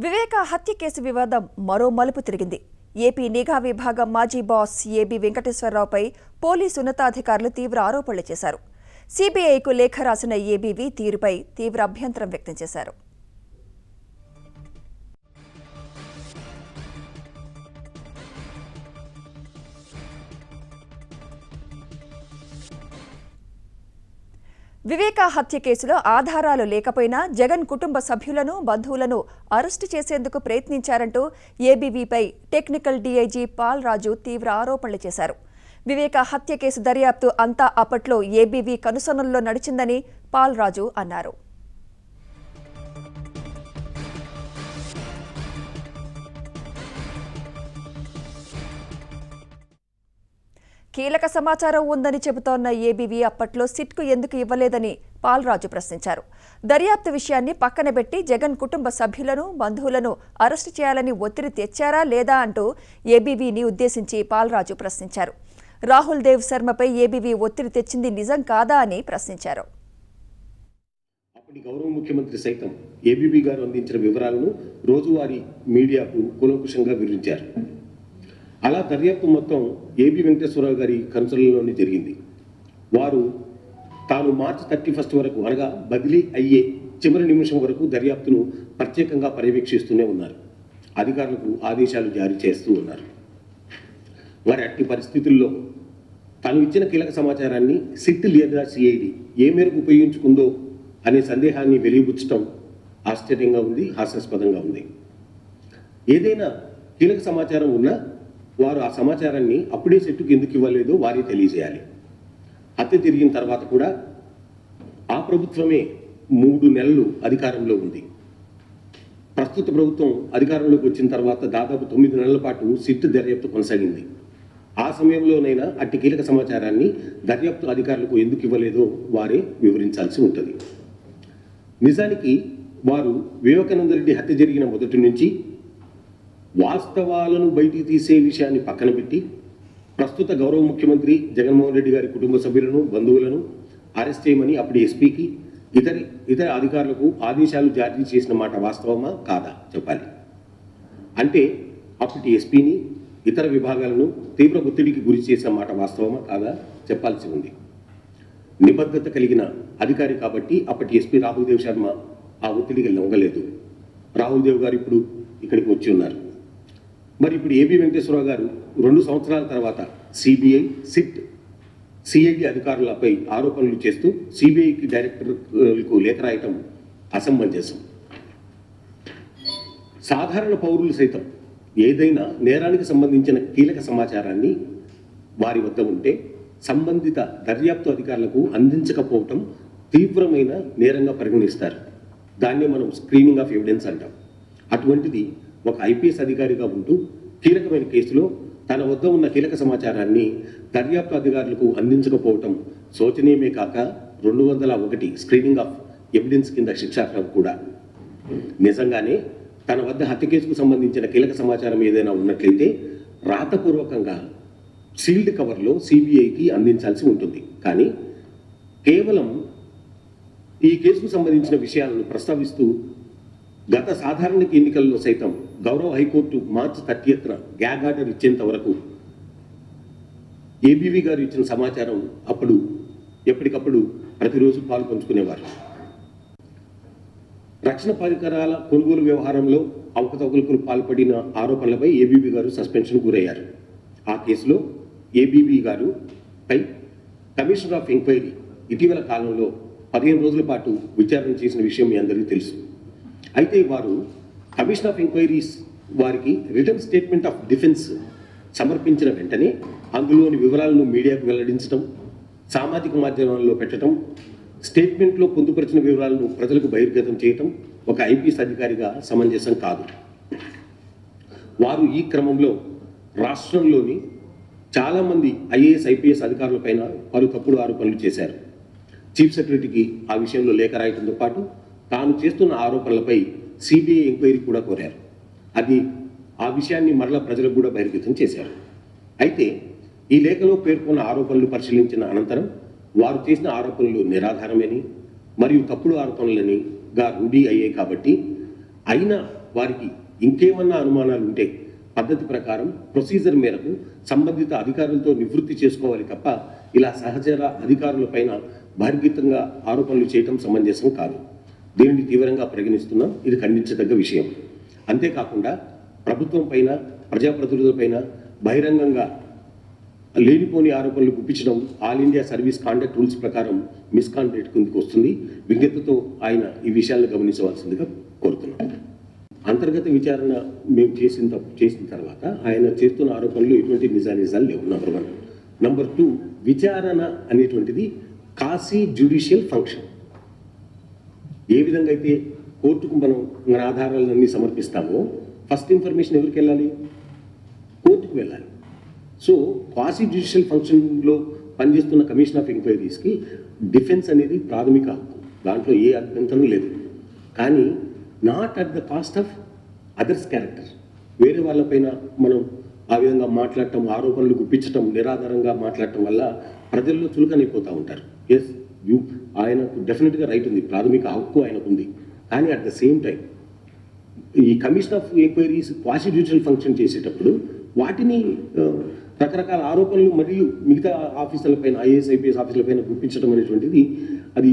వివేక హత్య కేసు వివాదం మరో మలుపు తిరిగింది. ఏపీ నిఘా విభాగం మాజీ బాస్ ఏబీ వెంకటేశ్వరరావుపై పోలీసు ఉన్నతాధికారులు తీవ్ర ఆరోపణలు చేశారు. సీబీఐకు లేఖ రాసిన ఏబీవీ తీరుపై తీవ్ర అభ్యంతరం వ్యక్తం చేశారు. వివేక హత్య కేసులో ఆధారాలు లేకపోయినా జగన్ కుటుంబ సభ్యులను బంధువులను అరెస్టు చేసేందుకు ప్రయత్నించారంటూ ఏబీవీపై టెక్నికల్ డీఐజీ పాల్ రాజు తీవ్ర ఆరోపణలు చేశారు. వివేక హత్య కేసు దర్యాప్తు అంతా అప్పట్లో ఏబీవీ కనుసన్నల్లో నడిచిందని పాల్ రాజు అన్నారు. కీలక సమాచారం ఉందని చెబుతోన్న ఏబీవీ అప్పట్లో సిట్కు ఎందుకు ఇవ్వలేదని పాల్రాజు ప్రశ్నించారు. దర్యాప్తు విషయాన్ని పక్కన పెట్టి జగన్ కుటుంబ సభ్యులను బంధువులను అరెస్టు చేయాలని ఒత్తిడి తెచ్చారా లేదా అంటూ ఏబీవీని ఉద్దేశించి పాల్రాజు ప్రశ్నించారు. రాహుల్ దేవ్ శర్మపై ఏబీవీ ఒత్తిడి తెచ్చింది నిజం కాదా అని ప్రశ్నించారు. అప్పటి గౌరవ ముఖ్యమంత్రి సైతం ఏబీవీ గారు అందించిన వివరాలను రోజువారీ మీడియాకు కూలంకుషంగా వివరించారు. అలా దర్యాప్తు మొత్తం ఏబీ వెంకటేశ్వరరావు గారి కన్సల్లోనే జరిగింది. వారు తాను మార్చి 31 వరకు అనగా బదిలీ అయ్యే చివరి నిమిషం వరకు దర్యాప్తును ప్రత్యేకంగా పర్యవేక్షిస్తూనే ఉన్నారు. అధికారులకు ఆదేశాలు జారీ చేస్తూ ఉన్నారు. వారి అట్టి పరిస్థితుల్లో తాను ఇచ్చిన కీలక సమాచారాన్ని సిట్ లేదా సిఐడి ఏ మేరకు ఉపయోగించుకుందో అనే సందేహాన్ని వెలిబుచ్చటం ఆశ్చర్యంగా ఉంది, హాస్యాస్పదంగా ఉంది. ఏదైనా కీలక సమాచారం ఉన్నా వారు ఆ సమాచారాన్ని అప్పుడే సెట్టుకు ఎందుకు ఇవ్వలేదో వారే తెలియజేయాలి. హత్య జరిగిన తర్వాత కూడా ఆ ప్రభుత్వమే 3 నెలలు అధికారంలో ఉంది. ప్రస్తుత ప్రభుత్వం అధికారంలోకి వచ్చిన తర్వాత దాదాపు 9 నెలల పాటు సిట్ దర్యాప్తు కొనసాగింది. ఆ సమయంలోనైనా అట్టి కీలక సమాచారాన్ని దర్యాప్తు అధికారులకు ఎందుకు ఇవ్వలేదో వారే వివరించాల్సి ఉంటుంది. నిజానికి వారు వివేకానంద రెడ్డి హత్య జరిగిన మొదటి నుంచి వాస్తవాలను బయటికి తీసే విషయాన్ని పక్కన పెట్టి ప్రస్తుత గౌరవ ముఖ్యమంత్రి జగన్మోహన్ రెడ్డి గారి కుటుంబ సభ్యులను బంధువులను అరెస్ట్ చేయమని అప్పుడు ఎస్పీకి ఇతర అధికారులకు ఆదేశాలు జారీ చేసిన మాట వాస్తవమా కాదా చెప్పాలి. అంటే అప్పటి ఎస్పీని ఇతర విభాగాలను తీవ్ర ఒత్తిడికి గురి చేసిన మాట వాస్తవమా కాదా చెప్పాల్సి ఉంది. నిబద్ధత కలిగిన అధికారి కాబట్టి అప్పటి ఎస్పీ రాహుల్ దేవ్ శర్మ ఆ ఒత్తిడికి లొంగలేదు. రాహుల్ దేవ్ గారు ఇప్పుడు ఇక్కడికి వచ్చి ఉన్నారు. మరి ఇప్పుడు ఏబీ వెంకటేశ్వరరావు గారు 2 సంవత్సరాల తర్వాత సిబిఐ, సిట్, సిఐడి అధికారులపై ఆరోపణలు చేస్తూ సిబిఐకి డైరెక్టర్కు లేఖ రాయటం అసమంజసం. సాధారణ పౌరులు సైతం ఏదైనా నేరానికి సంబంధించిన కీలక సమాచారాన్ని వారి వద్ద ఉంటే సంబంధిత దర్యాప్తు అధికారులకు అందించకపోవటం తీవ్రమైన నేరంగా పరిగణిస్తారు. దాన్నే మనం స్క్రీనింగ్ ఆఫ్ ఎవిడెన్స్ అంటాం. అటువంటిది ఒక ఐపీఎస్ అధికారిగా ఉంటూ కీలకమైన కేసులో తన వద్ద ఉన్న కీలక సమాచారాన్ని దర్యాప్తు అధికారులకు అందించకపోవటం శోచనీయమే కాక 201 స్క్రీనింగ్ ఆఫ్ ఎవిడెన్స్ కింద శిక్షార్హం కూడా. నిజంగానే తన వద్ద హత్య కేసుకు సంబంధించిన కీలక సమాచారం ఏదైనా ఉన్నట్లయితే రాతపూర్వకంగా సీల్డ్ కవర్లో సిబిఐకి అందించాల్సి ఉంటుంది. కానీ కేవలం ఈ కేసుకు సంబంధించిన విషయాలను ప్రస్తావిస్తూ గత సాధారణ ఎన్నికల్లో సైతం గౌరవ హైకోర్టు మార్చి 30న గ్యాగ్ ఆర్డర్ ఇచ్చేంత వరకు ఏబీవీ గారు ఇచ్చిన సమాచారం అప్పుడు ఎప్పటికప్పుడు ప్రతిరోజు పాల్పంచుకునేవారు. రక్షణ పరికరాల కొనుగోలు వ్యవహారంలో అవకతవకలకు పాల్పడిన ఆరోపణలపై ఏబీవీ గారు సస్పెన్షన్ గురయ్యారు. ఆ కేసులో ఏబీవీ గారు పై కమిషనర్ ఆఫ్ ఎంక్వైరీ ఇటీవల కాలంలో 15 రోజుల పాటు విచారణ చేసిన విషయం మీ అందరికీ తెలుసు. అయితే వారు కమిషన్ ఆఫ్ ఎంక్వైరీస్ వారికి రిటర్న్ స్టేట్మెంట్ ఆఫ్ డిఫెన్స్ సమర్పించిన వెంటనే అందులోని వివరాలను మీడియాకు వెల్లడించడం, సామాజిక మాధ్యమాల్లో పెట్టడం, స్టేట్మెంట్లో పొందుపరిచిన వివరాలను ప్రజలకు బహిర్గతం చేయటం ఒక ఐపీఎస్ అధికారిగా సమంజసం కాదు. వారు ఈ క్రమంలో రాష్ట్రంలోని చాలామంది ఐఏఎస్ ఐపీఎస్ అధికారులపైన పలు తప్పుడు ఆరోపణలు చేశారు. చీఫ్ సెక్రటరీకి ఆ విషయంలో లేఖ రాయడంతో పాటు తాను చేస్తున్న ఆరోపణలపై సిబిఐ ఎంక్వైరీ కూడా కోరారు. ఆ విషయాన్ని మరలా ప్రజలకు కూడా బహిర్గతం చేశారు. అయితే ఈ లేఖలో పేర్కొన్న ఆరోపణలు పరిశీలించిన అనంతరం వారు చేసిన ఆరోపణలు నిరాధారమని మరియు తప్పుడు ఆరోపణలని రూఢీ అయ్యాయి కాబట్టి అయినా వారికి ఇంకేమన్నా అనుమానాలు ఉంటే పద్ధతి ప్రకారం ప్రొసీజర్ మేరకు సంబంధిత అధికారులతో నివృత్తి చేసుకోవాలి తప్ప ఇలా సహచర అధికారులపైన బహిర్గతంగా ఆరోపణలు చేయటం సమంజసం కాదు. దీనిని తీవ్రంగా పరిగణిస్తున్నాం. ఇది ఖండించదగ్గ విషయం. అంతేకాకుండా ప్రభుత్వం పైన, ప్రజాప్రతినిధులపైన బహిరంగంగా లేనిపోని ఆరోపణలు గుప్పించడం all India service conduct rules ప్రకారం మిస్కాండక్ట్ కిందకు వస్తుంది. విజ్ఞతతో ఆయన ఈ విషయాలను గమనించవలసిందిగా కోరుతున్నాం. అంతర్గత విచారణ మేము చేసిన తర్వాత ఆయన చేస్తున్న ఆరోపణలు ఎటువంటి నిజాలు లేవు. నంబర్ 1. నంబర్ 2, విచారణ అనేటువంటిది కాసి జ్యుడిషియల్ ఫంక్షన్. ఏ విధంగా అయితే కోర్టుకు మనం మన ఆధారాలన్నీ సమర్పిస్తామో ఫస్ట్ ఇన్ఫర్మేషన్ ఎవరికి వెళ్ళాలి? కోర్టుకు వెళ్ళాలి. సో క్వాసి జ్యుడిషియల్ ఫంక్షన్లో పనిచేస్తున్న కమిషన్ ఆఫ్ ఎంక్వైరీస్కి డిఫెన్స్ అనేది ప్రాథమిక హక్కు. దాంట్లో ఏ అభ్యంతరం లేదు. కానీ not at the cost of others character. వేరే వాళ్ళపైన మనం ఆ విధంగా మాట్లాడటం, ఆరోపణలు గుప్పించటం, నిరాధారంగా మాట్లాడటం వల్ల ప్రజల్లో చులకనైపోతూ ఉంటారు. ఎస్, ఆయనకు డెఫినెట్గా రైట్ ఉంది, ప్రాథమిక హక్కు ఆయనకు ఉంది. కానీ అట్ ద సేమ్ టైం ఈ commission of enquiries క్వాసి judicial function చేసేటప్పుడు వాటిని రకరకాల ఆరోపణలు మరియు మిగతా ఆఫీసర్లపైన, ఐఏఎస్ ఐపీఎస్ ఆఫీసర్లపైన గుప్పించడం అనేటువంటిది అది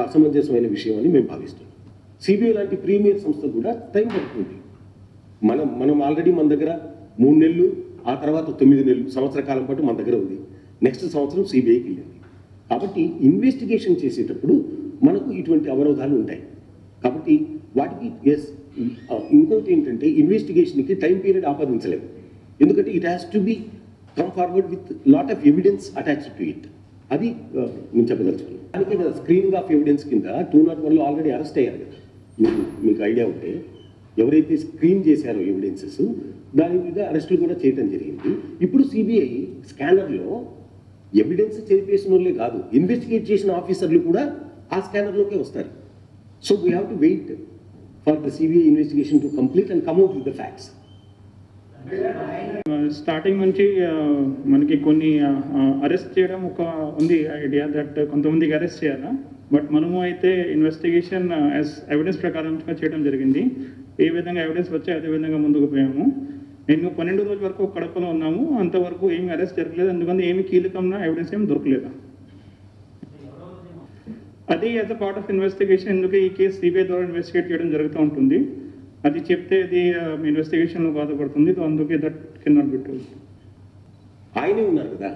అసమంజసమైన విషయం అని మేము భావిస్తున్నాం. సిబిఐ లాంటి ప్రీమియర్ సంస్థ కూడా టైం పడుతుంది. మనం ఆల్రెడీ మన దగ్గర 3 నెలలు, ఆ తర్వాత 9 నెలలు, సంవత్సర కాలం పాటు మన దగ్గర ఉంది. నెక్స్ట్ సంవత్సరం సిబిఐకి వెళ్ళింది. కాబట్టి ఇన్వెస్టిగేషన్ చేసేటప్పుడు మనకు ఇటువంటి అవరోధాలు ఉంటాయి. కాబట్టి వాటికి ఇంకోటి ఏంటంటే ఇన్వెస్టిగేషన్కి టైం పీరియడ్ ఆపాదించలేము. ఎందుకంటే it has to be come forward with lot of evidence attached to it. అది నేను చెప్పదలుచుకున్నాను. దానికే కదా స్క్రీనింగ్ ఆఫ్ ఎవిడెన్స్ కింద 201లో ఆల్రెడీ అరెస్ట్ అయ్యారు కదా. మీకు ఐడియా ఉంటే ఎవరైతే స్క్రీన్ చేశారో ఎవిడెన్సెస్ దాని మీద అరెస్టులు కూడా చేయడం జరిగింది. ఇప్పుడు సిబిఐ స్కానర్లో ఎవిడెన్స్ చేపేసిన వాళ్ళే కాదు, ఇన్వెస్టిగేట్ చేసిన ఆఫీసర్లు కూడా ఆ స్కానర్లోకే వస్తారు. So we have to wait for the CBI investigation to complete and come out with the facts. Starting నుంచి మనకి కొన్ని అరెస్ట్ చేయడం ఒక ఉంది ఐడియా దట్ కొంతమందికి అరెస్ట్ చేయాలా, బట్ మనము అయితే ఇన్వెస్టిగేషన్ యాజ్ ఎవిడెన్స్ ప్రకారం చేయడం జరిగింది. ఏ విధంగా ఎవిడెన్స్ వచ్చాయి అదే విధంగా ముందుకు పోయాము. నేను 12 రోజుల వరకు కడపలో ఉన్నాము, అంతవరకు ఏమి అరెస్ట్ జరగలేదు. అందుకని ఏమి కీలకంగా ఎవిడెన్స్ ఏమి దొరకలేదు. అది as a part of investigation ఎందుకు ఈ కేసు సిబిఐ ద్వారా ఇన్వెస్టిగేట్ చేయడం జరుగుతూ ఉంటుంది. అది చెప్తే అది ఇన్వెస్టిగేషన్లో బాధపడుతుంది. అందుకే that can not be told. ఆయనే ఉన్నారు కదా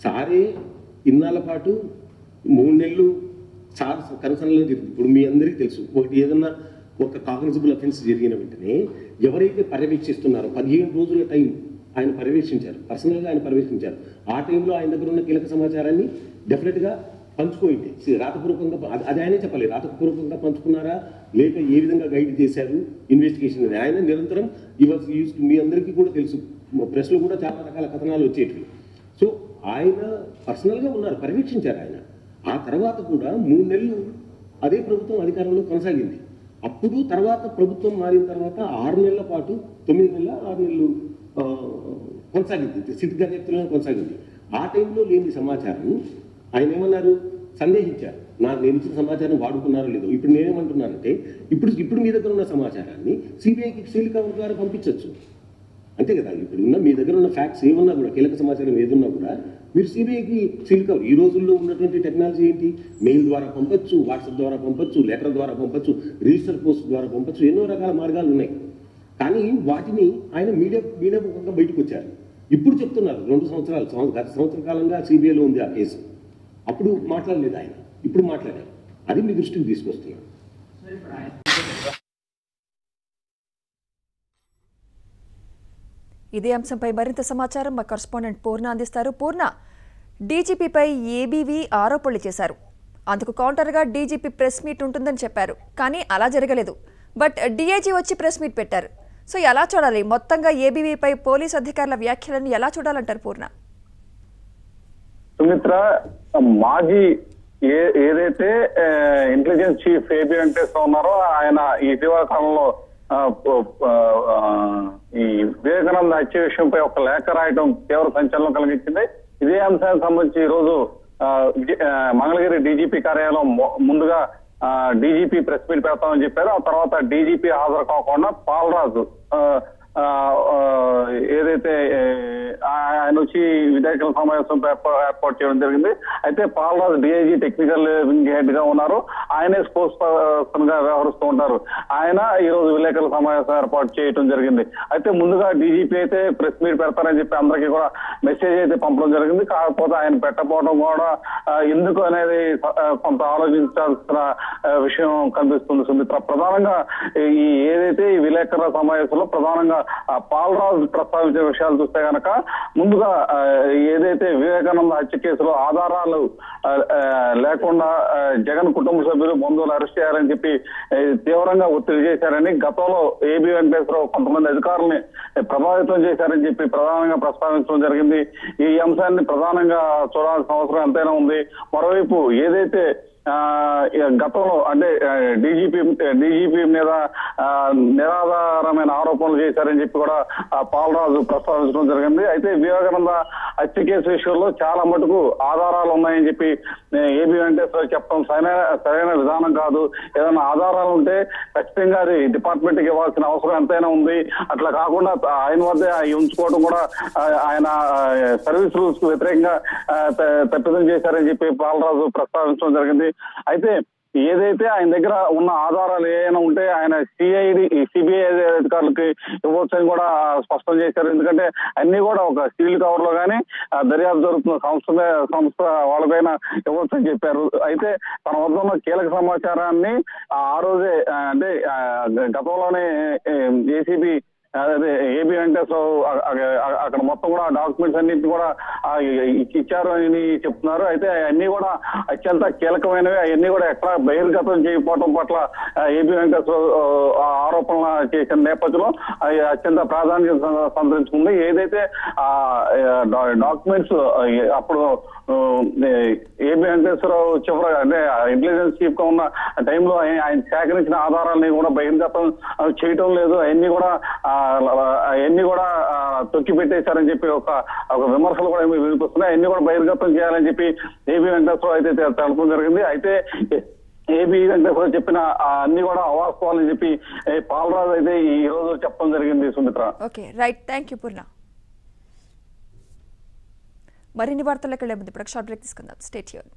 సారే ఇన్నాళ్ళ పాటు 3 నెలలు సార్ కన్సర్న్లో జరిగింది. ఇప్పుడు మీ అందరికీ తెలుసు, ఒకటి ఏదన్నా ఒక కాగ్నిజబుల్ అఫెన్స్ జరిగిన వెంటనే ఎవరైతే పర్యవేక్షిస్తున్నారో 15 రోజుల టైం ఆయన పర్యవేక్షించారు, పర్సనల్గా ఆయన పర్యవేక్షించారు. ఆ టైంలో ఆయన దగ్గర ఉన్న కీలక సమాచారాన్ని డెఫినెట్గా పంచుకోయింది. రాతపూర్వకంగా అది ఆయనే చెప్పాలి, రాతపూర్వకంగా పంచుకున్నారా లేక ఏ విధంగా గైడ్ చేశారు ఇన్వెస్టిగేషన్ అని. ఆయన నిరంతరం మీ అందరికీ కూడా తెలుసు, ప్రెస్లో కూడా చాలా రకాల కథనాలు వచ్చేటివి. సో ఆయన పర్సనల్గా ఉన్నారు, పర్యవేక్షించారు ఆయన. ఆ తర్వాత కూడా 3 నెలలు అదే ప్రభుత్వం అధికారంలో కొనసాగింది. అప్పుడు తర్వాత ప్రభుత్వం మారిన తర్వాత 6 నెలల పాటు 9 నెలల 6 నెలలు కొనసాగింది, సిట్ దర్యాప్తులో కొనసాగింది. ఆ టైంలో లేని సమాచారం ఆయన ఏమన్నారు, సందేహించారు. నేను ఇచ్చిన సమాచారం వాడుకున్నారో లేదో. ఇప్పుడు నేనేమంటున్నానంటే ఇప్పుడు మీ దగ్గర ఉన్న సమాచారాన్ని సిబిఐకి సీల్ కవర్ ద్వారా పంపించవచ్చు, అంతే కదా. ఇప్పుడు ఉన్న మీ దగ్గర ఉన్న ఫ్యాక్ట్స్ ఏమన్నా కూడా, కీలక సమాచారం ఏదున్నా కూడా మీరు సిబిఐకి సీల్ కవర్. ఈ రోజుల్లో ఉన్నటువంటి టెక్నాలజీ ఏంటి, మెయిల్ ద్వారా పంపచ్చు, వాట్సాప్ ద్వారా పంపచ్చు, లెటర్ ద్వారా పంపచ్చు, రిజిస్టర్ పోస్ట్ ద్వారా పంపచ్చు, ఎన్నో రకాల మార్గాలు ఉన్నాయి. కానీ వాటిని ఆయన మీడియా ముఖంగా బయటకు వచ్చారు. ఇప్పుడు చెప్తున్నారు 2 సంవత్సరాలు, గత సంవత్సర కాలంగా సిబిఐలో ఉంది ఆ కేసు. అప్పుడు మాట్లాడలేదు ఆయన, ఇప్పుడు మాట్లాడారు. అది మీ దృష్టికి తీసుకొస్తున్నాను. ఇదే అంశంపై మరింత సమాచారం మా కరెస్పాండెంట్ పూర్ణ అందిస్తారు. పూర్ణ, డీజీపీపై ఏబీవీ ఆరోపణలు చేశారు. అందుకు కౌంటర్గా డీజీపీ ప్రెస్ మీట్ ఉంటుందని చెప్పారు. కానీ అలా జరగలేదు. బట్ డీఐజీ వచ్చి ప్రెస్ మీట్ పెట్టారు. సో ఎలా చూడాలి? మొత్తంగా ఏబీవీపై పోలీసు అధికారుల వ్యాఖ్యలను ఎలా చూడాలంటారు పూర్ణ? సుమిత్ర, మాజీ ఏదైతే ఇంటెలిజెన్స్ చీఫ్ ఏబీ వెంకటేశ్వర ఉన్నారో ఆయన ఇటీవల కాలంలో ఈ వివేకానంద హత్య విషయంపై ఒక లేఖ రాయడం తీవ్ర సంచలనం కలిగించింది. ఇదే అంశానికి సంబంధించి ఈ రోజు మంగళగిరి డీజీపీ కార్యాలయం ముందుగా డీజీపీ ప్రెస్ మీట్ పెడతామని చెప్పారు. ఆ తర్వాత డీజీపీ హాజరు కాకుండా పాలరాజు ఏదైతే ఆయన వచ్చి విలేకరుల సమావేశం ఏర్పాటు చేయడం జరిగింది. అయితే Palaraju DIG technical wing head గా ఉన్నారు, ఆయనే స్పోర్ట్స్ పర్సన్ గా వ్యవహరిస్తూ ఉంటారు. ఆయన ఈ రోజు విలేకరుల సమావేశం ఏర్పాటు చేయడం జరిగింది. అయితే ముందుగా డీజీపీ అయితే ప్రెస్ మీట్ పెడతారని చెప్పి అందరికీ కూడా మెసేజ్ అయితే పంపడం జరిగింది. కాకపోతే ఆయన పెట్టకపోవడం కూడా ఎందుకు అనేది కొంత ఆలోచించాల్సిన విషయం కనిపిస్తుంది సుమిత్ర. ప్రధానంగా ఈ ఏదైతే ఈ విలేకరుల సమావేశంలో ప్రధానంగా పాలరాజు ప్రస్తావించే విషయాలు చూస్తే కనుక ముందుగా ఏదైతే వివేకానంద హత్య కేసులో ఆధారాలు లేకుండా జగన్ కుటుంబ సభ్యులు బంధువులు అరెస్ట్ చేయాలని చెప్పి తీవ్రంగా ఒత్తిడి చేశారని, గతంలో ఏబీ వెంకటేశ్వరరావు కొంతమంది అధికారుల్ని ప్రభావితం చేశారని చెప్పి ప్రధానంగా ప్రస్తావించడం జరిగింది. ఈ అంశాన్ని ప్రధానంగా చూడాల్సిన అవసరం ఎంతైనా ఉంది. మరోవైపు ఏదైతే గతంలో అంటే డీజీపీ మీద నిరాధారమైన ఆరోపణలు చేశారని చెప్పి కూడా పాలరాజు ప్రస్తావించడం జరిగింది. అయితే వివేకానంద హత్య కేసు విషయంలో చాలా మటుకు ఆధారాలు ఉన్నాయని చెప్పి ఏబీ వెంకటేశ్వరరావు చెప్పడం సరైన విధానం కాదు. ఏదైనా ఆధారాలు ఉంటే ఖచ్చితంగా అది డిపార్ట్మెంట్ కి ఇవ్వాల్సిన అవసరం ఎంతైనా ఉంది. అట్లా కాకుండా ఆయన వద్ద ఉంచుకోవడం కూడా ఆయన సర్వీస్ రూల్స్ కు వ్యతిరేకంగా తప్పిదం చేశారని చెప్పి పాలరాజు ప్రస్తావించడం జరిగింది. అయితే ఏదైతే ఆయన దగ్గర ఉన్న ఆధారాలు ఏమైనా ఉంటే ఆయన సిబిఐ అధికారులకి ఇవ్వచ్చని కూడా స్పష్టం చేశారు. ఎందుకంటే అన్ని కూడా ఒక సీల్ కవర్ లో కానీ దర్యాప్తు జరుగుతున్న సంస్థ వాళ్ళకైనా ఇవ్వచ్చని చెప్పారు. అయితే తన వద్ద ఉన్న కీలక సమాచారాన్ని ఆ రోజే అంటే గతంలోనే ఏసీబీ అదే ఏబీ వెంకటేశ్వరరావు అక్కడ మొత్తం కూడా డాక్యుమెంట్స్ అన్నింటినీ కూడా ఇచ్చారు అని చెప్తున్నారు. అయితే అవన్నీ కూడా అత్యంత కీలకమైనవి. అవన్నీ కూడా ఎక్కడ బహిర్గతం చేయకపోవడం పట్ల ఏబీ వెంకటేశ్వరరావు ఆరోపణలు చేసిన నేపథ్యంలో అత్యంత ప్రాధాన్యత సంతరించుకుంది. ఏదైతే డాక్యుమెంట్స్ అప్పుడు ఏబీ వెంకటేశ్వరరావు చివరి అంటే ఇంటెలిజెన్స్ చీఫ్ గా ఉన్న టైంలో ఆయన సేకరించిన ఆధారాలని కూడా బహిర్గతం చేయటం లేదు. అవన్నీ కూడా తొక్కి పెట్టేశారని చెప్పి ఒక విమర్శలు కూడా వినిపిస్తున్నాయి. అవన్నీ కూడా బహిర్గతం చేయాలని చెప్పి ఏబీ వెంకటేశ్వరరావు అయితే తెలపడం జరిగింది. అయితే ఏబీ వెంకటేశ్వరరావు చెప్పిన అన్ని కూడా అవాస్తవాలని చెప్పి పాలరాజు అయితే ఈ రోజు చెప్పడం జరిగింది Sumitra. Okay, right, thank you Purna. మరిన్ని వార్తలకు వెళ్లే ముందు ఇప్పుడు షార్ట్ బ్రేక్ తీసుకుందాం. Stay tuned.